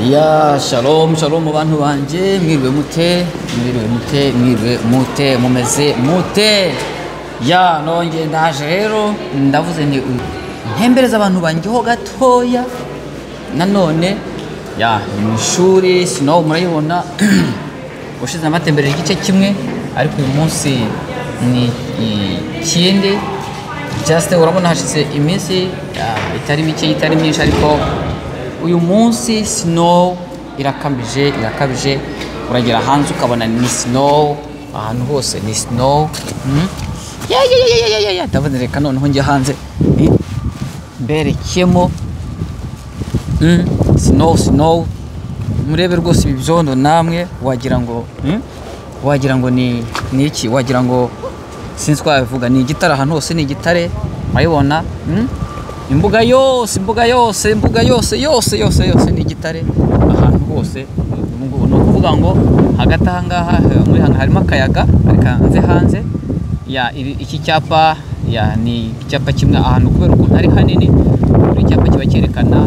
Ya shalom shalom bantu banje mwiriwe mute mumeze mute ya nonge ndaje rero ndavuze ni ntembereza abantu banje ho gatoya nanone ya mwishuri sino murayibona ushize amatemberera igice kimwe ariko uyu munsi ni ikindi just urabona hashize iminsi itari mike itari myinshi ariko uyu munsi snow irakabije uragera hanze ukabona ni snow ahantu hose ni snow ya ndabona reka noneho njye hanze mberekemo snow murebe rwose ibi byondo namwe wagira ngo ni iki wagira ngo sinzi twabivuga ni igitare ahantu hose ni igitare urabibona imbuga yose ni igitare ahantu hose no kuvuga ngo hagati ahangaha muri hano harimo akayaga ariko hanze ya iki cyapa ya ni icyapa kimwe ahantu kubera ukuntu ari hanini buri cyapa kiba cyerekana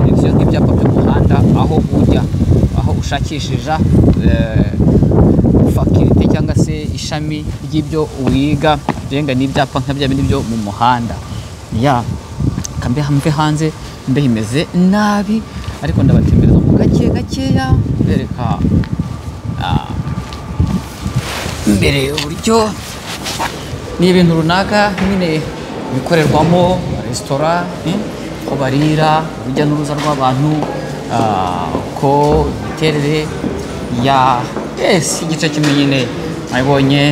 direction y'ibyapa by'umuhanda aho ujya aho ushakishije faculty cyangwa se ishami ry'ibyo wiga benga n'ibyapa nk'abya bindi byo mu muhanda ya kambe hamve hanze mbe himeze nabi ariko ndabatembereza mu gakeya bereka mbere uburyo ni ibintu runaka nyine bikorerwamo restaurant ko barira urujya n'uruza rw'abantu ko biterere ya igice kimwe nyine nabonye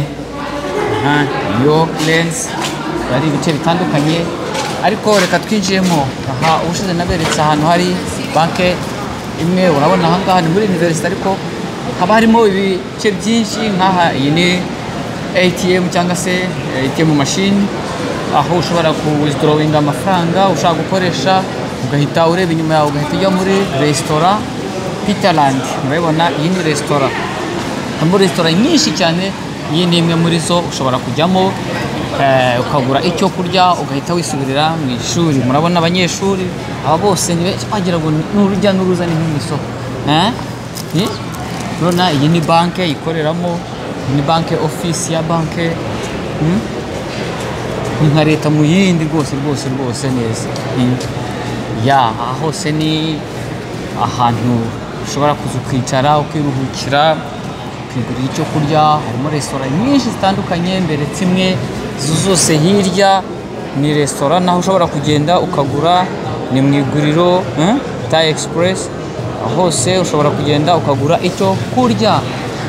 yo lens bari ibice bitandukanye ariko reka twinjiyemo aha ubushize naberetse ahantu hari banke imwe urabona aha ngaha ni muri university ariko haba harimo ibice byinshi nk'aha iyi ni ATM cyangwa se ATM machine aho ushobora ku withdrawing amafaranga ushaka gukoresha ugahita ureba inyuma yawe ugahita ujya muri restaurant Peterland murabona iyi ni restaurant nyinshi cyane iyi ni imwe muri zo ushobora kujyamo ukagura icyo kurya ugahita wisubirira mu ishuri murabona abanyeshuri aba bose bagira ngo n'urujya n'uruza ni nk'isoko nona iyi ni banke ikoreramo ni banke office ya banke ni nka leta mu yindi rwose neza ya hose ni ahantu ushobora kuza kwicara ukiruhukira ukigurira icyo kurya harimo restaurant nyinshi zitandukanye mbere kimwe zose hirya ni restaurant naho ushobora kugenda ukagura ni mu iguriro Thai Express hose ushobora kugenda ukagura icyo kurya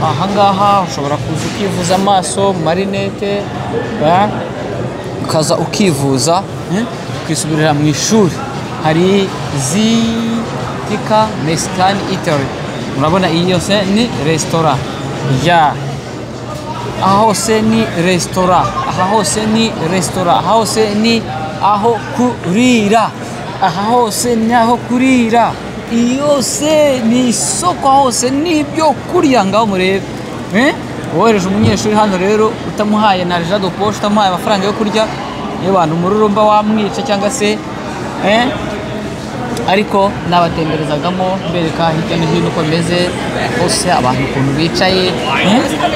ahangaha ushobora kuza ukivuza amaso marinete ukaza ukivuza ukisubirira mu ishuri hari Zika Mexican Eatery murabona iyi yose ni restaurant ya aha hose ni restaurant aha hose ni aho kurira aha hose ni aho kurira yose ni isoko hose ni ibyo kurya ngaho murebe wohereje umunyeshuri hano rero utamuhaye na jado poche utamuhaye amafaranga yo kurya y'abantu umururumba wamwica cyangwa se ariko nabatemberezagamo bereka hirya no hino uko bimeze hose abantu ukuntu bicaye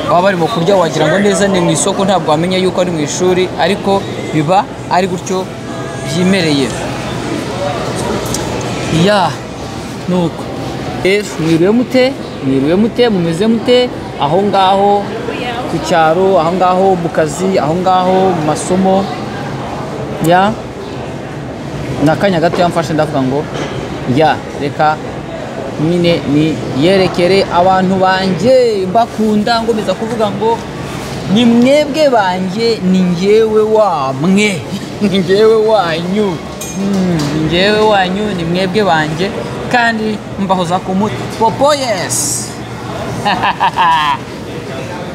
baba barimo kurya wagira ngo neza ni mu isoko ntabwo wamenya yuko ari mu ishuri ariko biba ari gutyo byimereye ya nuko mwiriwe mute mumeze mute aho ngaho ku cyaro aho ngaho mu kazi aho ngaho mu masomo ya nakanya gato yamfashe ndavuga ngo ya reka nyine ni yerekere abantu banje mbakunda ngomeza kuvuga ngo ni mwebwe banje ni njyewe wamwe ni njyewe wanyu ni mwebwe banje kandi mbahoza ku muti popo yes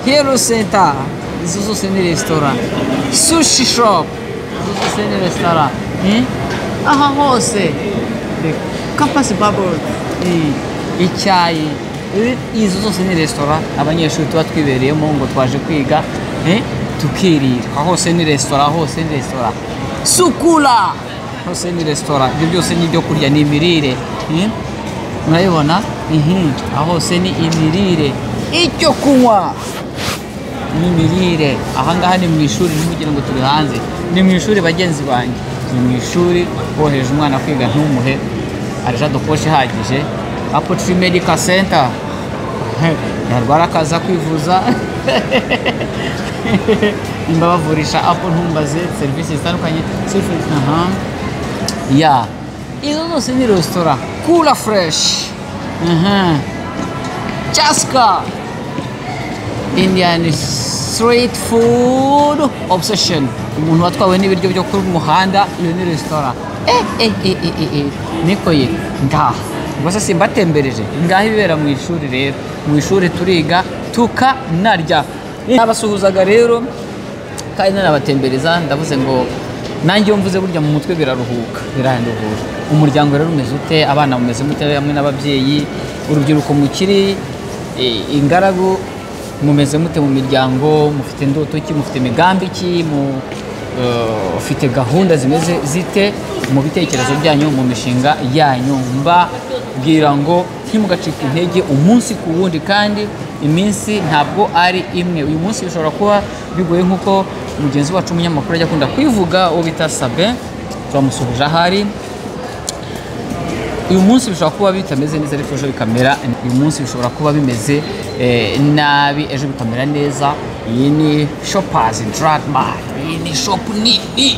Hero Center izo zose ni restaurant sushi shop izo zose ni restaurant aha hose Campus Bubble icyayi izo zose ni restaurant abanyeshuri tuba twibereyemo ngo twaje kwiga tukirira hose ni restaurant Sukula hose ni restaurant ibyo byose ni byo kurya ni imirire murayibona aho hose ni imirire, icyo kunywa n'imirire. Ahangaha ni mu ishuri, ntimugire ngo turi hanze, ni mu ishuri bagenzi banjye, ni mu ishuri. Wohereje umwana kwiga ntumuhe arija dukoshe ihagije. Apotri Medical Center yarwara akaza kwivuza nimba bavurisha apo ntumbaze serivisi zitandukanye. Ya izo zose ni resitora. Kula Fresh, Chaska, Indian Street Food Obsession, umuntu watwawe n'ibiryo byo ku muhanda, iyo ni resitora. Niko ye ngaha gusa simbatembereje ngaha ibibera mu ishuri. Rero mu ishuri turiga tukanarya. Nabasuhuzaga rero kandi nanabatembereza, ndavuze ngo nanjye mvuze burya mu mutwe biraruhuka, birahanduhura. Umuryango rero umeze ute, abana mumeze mute hamwe n'ababyeyi, urubyiruko mukiri ingaragu mumeze mute mu miryango, mufite indoto ki, mufite imigambi ki, ufite gahunda zimeze zite mu bitekerezo byanyu, mu mishinga yanyu. Mbabwira ngo ntimugacike intege umunsi ku wundi, kandi iminsi ntabwo ari imwe. Uyu munsi bishobora kuba bigoye nk'uko mugenzi wacu umunyamakuru ajya akunda kwivuga, uwo bita Sabe, turamusuhuje ahari. Uyu munsi bishobora kuba bitameze neza, ariko ejo bikamera. Uyu munsi bishobora kuba bimeze nabi, ejo bikamera neza. Iyi ni Shoppers Drug Mart, iyi ni shop nini,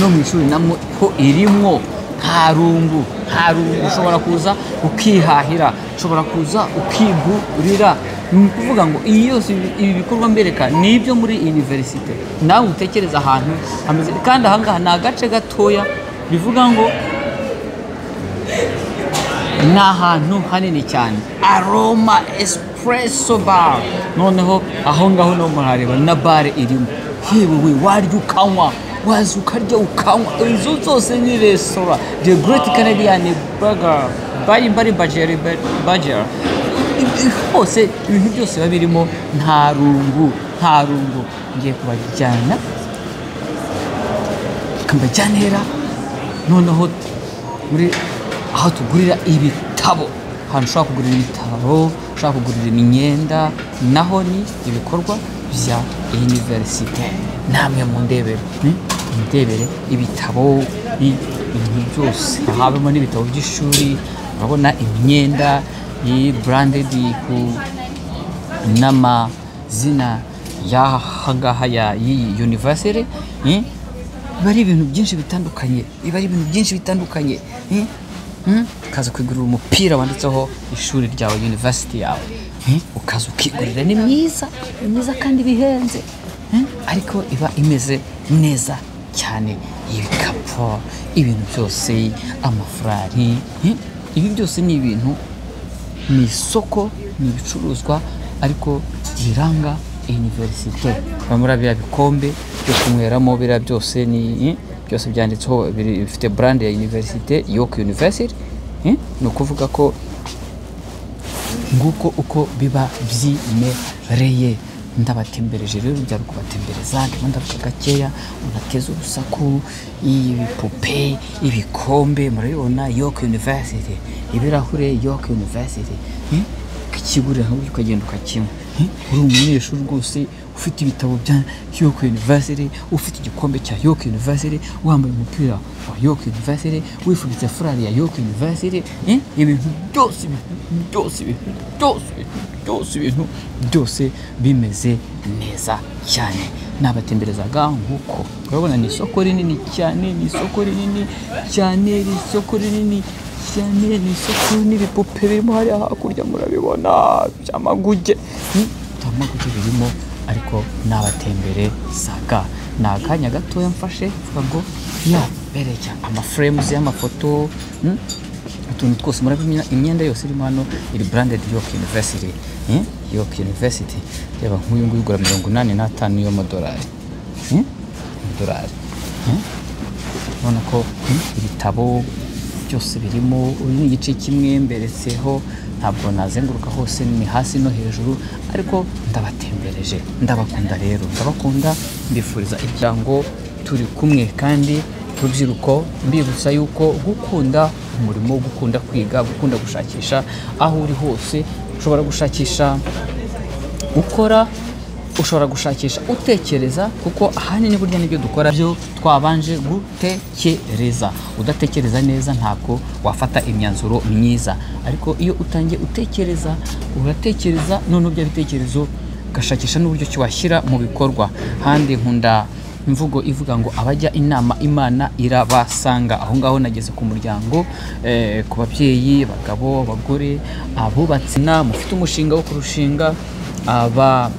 no mu ishuri namwe ko irimo. Nta rungu, ushobora kuza ukihahira, ushobora kuza ukigurira. Ni ukuvuga ngo iyi yose ibi bikorwa mbereka ni ibyo muri universite. Nawe utekereza ahantu hameze, kandi ahangaha ni agace gatoya, bivuga ngo ni ahantu hanini cyane. Aroma Espresso Bar, noneho aho ngaho no murareba na bare irimo. Yewe warya ukanywa, waza ukarya ukanywa. Izo zose ni resitora. The Great Canadian Burger, Bari Burger, hose ibintu byose biba birimo. Nta rungu. Ngiye kubajyana kambajyanira noneho muri aho tugurira ibitabo, ahantu ushobora kugurira ibitabo, ushobora kugurira imyenda, naho ni ibikorwa bya universite. Namwe mundebere ibitabo, ibintu byose habamo n'ibitabo by'ishuri. Urabona imyenda branded ku n'amazina y'ahangaha y'iyi university. Bari ibintu byinshi bitandukanye, ukaza kwigurira umupira wanditseho ishuri ryawe, university yawe, ukaza ukigurira. Ni myiza kandi bihenze, ariko iba imeze neza cyane. Ibikapu, ibintu byose, amafurari, ibi byose ni ibintu, ni isoko, ni ibicuruzwa ariko biranga universite. Bamura bya bikombe byo kunyweramo, bira byose ni byose byanditseho, bifite brand ya universite, York University. No kuvuga ko nguko uko biba byimereye. Ndabatembereje rero, njya kubatembereza, ndimo ndavuga gakeya, unateze urusaku. Ibipupe, ibikombe, murabibona York University, ibirahure York University. Kikigurira aho ukagenda ukakinywa. Uri umunyeshuri rwose, ufite ibitabo bya York University, ufite igikombe cya York University, wambaye umupira wa York University, wifubitse furari ya York University. Ibintu byose bimeze neza cyane. Nabatemberezaga nguko. Urabona ni isoko rinini cyane, ni isoko n'ibipupe birimo hariya hakurya, murabibona by'amaguge. Amaguge birimo, ariko nabatemberezaga. Ni akanya gatoya mfashe vuga ngo bereka amaframes y'amafoto, utuntu twose. Murabimenya imyenda yose irimo hano iri branded York University. York University, reba nk'uyu nguyu ugura 85 y'amadolari. Ubona ko ibitabo byose birimo. Uyu ni igice kimwe mberetseho, ntabwo nazenguruka hose, ni hasi no hejuru, ariko ndabatembereje. Ndabakunda rero, mbifuriza ibyango turi kumwe, kandi rubyiruko mbibutsa yuko gukunda umurimo, gukunda kwiga, gukunda gushakisha aho uri hose, ushobora gushakisha ukora, ushobora gushakisha utekereza, kuko ahanini burya nibyo dukora byo twabanje gutekereza. Udatekereza neza ntabwo wafata imyanzuro myiza, ariko iyo utangiye utekereza, uratekereza none bya bitekerezo gashakisha n'uburyo kiwashyira mu bikorwa. Handi nkunda imvugo ivuga ngo abajya inama Imana irabasanga. Aho ngaho nageze ku muryango, ku babyeyi, abagabo, abagore, abubatse na mufite umushinga wo kurushinga, aba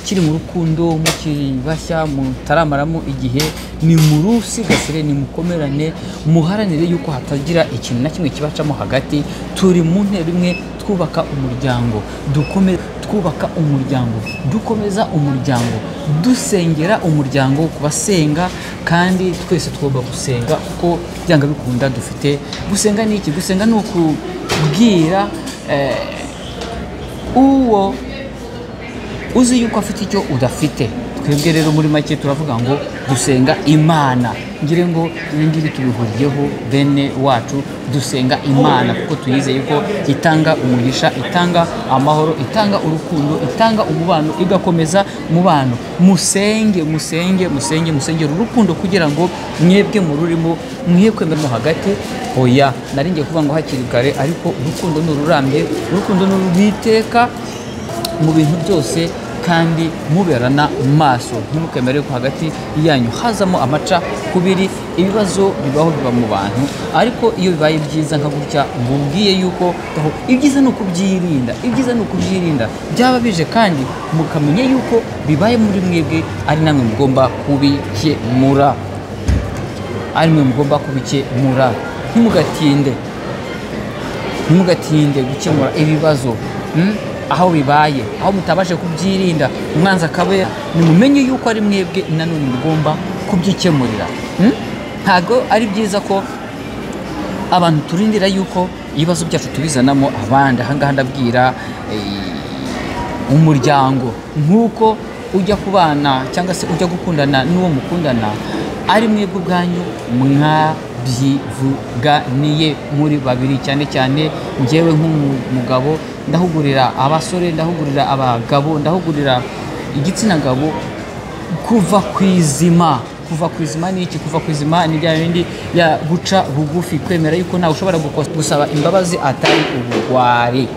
kiri mu rukundo, mukiri bashya, mutaramaramo igihe, ni murusigasire, ni mukomerane, muharanire yuko hatagira ikintu na kimwe kibacamo hagati. Turi mu ntero imwe, twubaka umuryango, twubaka umuryango, dukomeza umuryango, dusengera umuryango, kubasenga, kandi twese tugomba gusenga, kuko byanga bikunda dufite gusenga. Ni iki gusenga? Ni ukubwira uwo uzi yuko afite icyo udafite. Twebwe rero muri make turavuga ngo dusenga Imana. Ngire ngo ibingibi tubihuriyeho bene wacu, dusenga Imana kuko tuyizeye yuko itanga umugisha, itanga amahoro, itanga urukundo, itanga umubano, igakomeza mubano. Musenge urukundo kugira ngo mwebwe mururimo mwiye kwemeramo hagati. Oya, naringiye kuvuga ngo hakiri kare, ariko urukundo n'ururambye, urukundo n'urwiteka mu bintu byose, kandi muberana maso. Ntimukemere ko hagati yanyu hazamo amaca kubiri. Ibibazo bibaho, biba mu bantu, ariko iyo bibaye byiza nka gutya mbubwiye yuko ibyiza ni ukubyirinda, ibyiza ni ukubyirinda. Byaba bije kandi mukamenya yuko bibaye muri mwebwe, ari namwe mugomba kubikemura, ntimugatinde gukemura ibibazo aho bibaye, aho mutabashe kubyirinda, umwanzi akabe, nimumenye yuko ari mwebwe nanone mugomba kubyikemurira. Ntago ari byiza ko abantu turindira yuko ibibazo byacu tubizanamo abandi. Ahangaha ndabwira umuryango, nk'uko ujya kubana cyangwa se ujya gukundana n'uwo mukundana, ari mwebwe ubwanyu mwabyivuganiye muri babiri. Cyane cyane njyewe nk'umugabo ndahugurira abasore, ndahugurira abagabo, ndahugurira igitsina gabo kuva ku izima. Kuva ku izima ni iki? Kuva ku izima ni bya bindi ya guca bugufi, kwemera yuko nawe ushobora gusaba imbabazi atari ubugwari.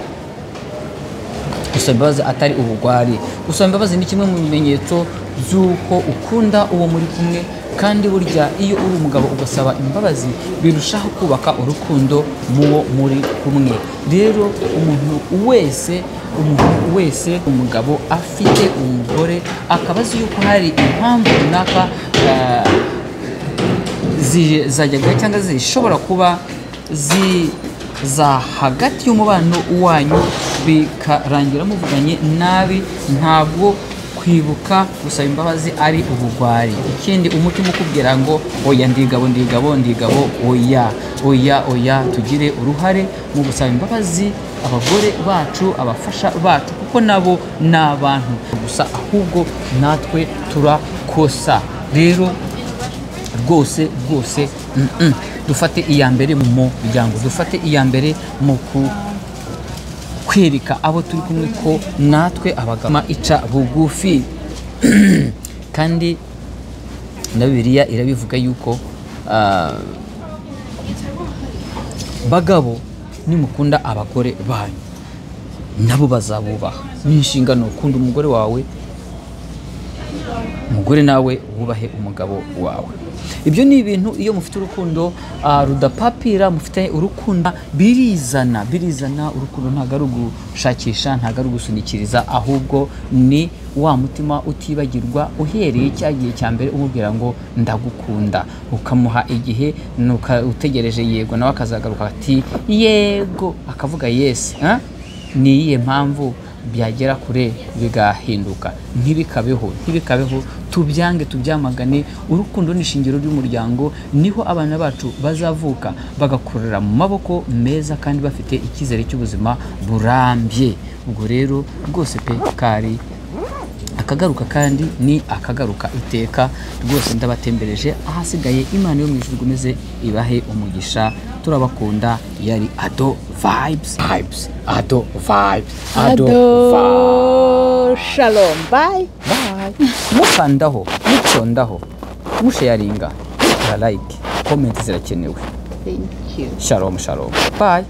Gusaba imbabazi atari ubugwari. Gusaba imbabazi ni kimwe mu bimenyetso by'uko ukunda uwo muri kumwe, kandi burya iyo uri umugabo ugasaba imbabazi birushaho kubaka urukundo muwo muri kumwe. Rero umuntu wese umugabo afite umugore akaba azi yuko hari impamvu runaka zajyaga cyangwa zishobora kuba ziza hagati y'umubano wanyu bikarangira muvuganye nabi, ntabwo kwibuka gusaba imbabazi ari ubugwari. Ikindi umutima ukubwira ngo oya ndigabo, oya tugire uruhare mu gusaba imbabazi abagore bacu, abafasha bacu, kuko nabo ni abantu gusa, ahubwo natwe turakosa. Rero rwose dufate iya mbere mu muryango, dufate iya mbere mu kwereka abo turi kumwe ko natwe abagabo ica bugufi. Kandi na Bibiliya irabivuga yuko bagabo nimukunda abagore banyu nabo bazabubaha. Ni inshingano kunda umugore wawe, umugore nawe wubahe umugabo wawe. Ibyo ni ibintu iyo mufite urukundo rudapapira, mufite urukundo birizana. Urukundo ntabwo ari ugushakisha, ntabwo ari ugusunikiriza, ahubwo ni wa mutima utibagirwa uhereye cya gihe cya mbere umubwira ngo ndagukunda, ukamuha igihe utegereje yego, nawe akazagaruka ati yego, akavuga yes. Ni iyihe mpamvu byagera kure bigahinduka? Ntibikabeho, tubyange, tubyamagane. Urukundo ni ishingiro ry'umuryango, niho abana bacu bazavuka bagakurira mu maboko meza kandi bafite icyizere cy'ubuzima burambye. Ubwo rero rwose pe kari akagaruka kandi ni akagaruka iteka rwose. Ndabatembereje ahasigaye, Imana yo mu ijuru igomeze ibahe umugisha. Turabakunda. Yari Ado Vibes. Ado Vibes. Shalom. Bye. Mukandaho, mucondaho, musharinga, like, comment zirakenewe. Thank you. Shalom. Bye.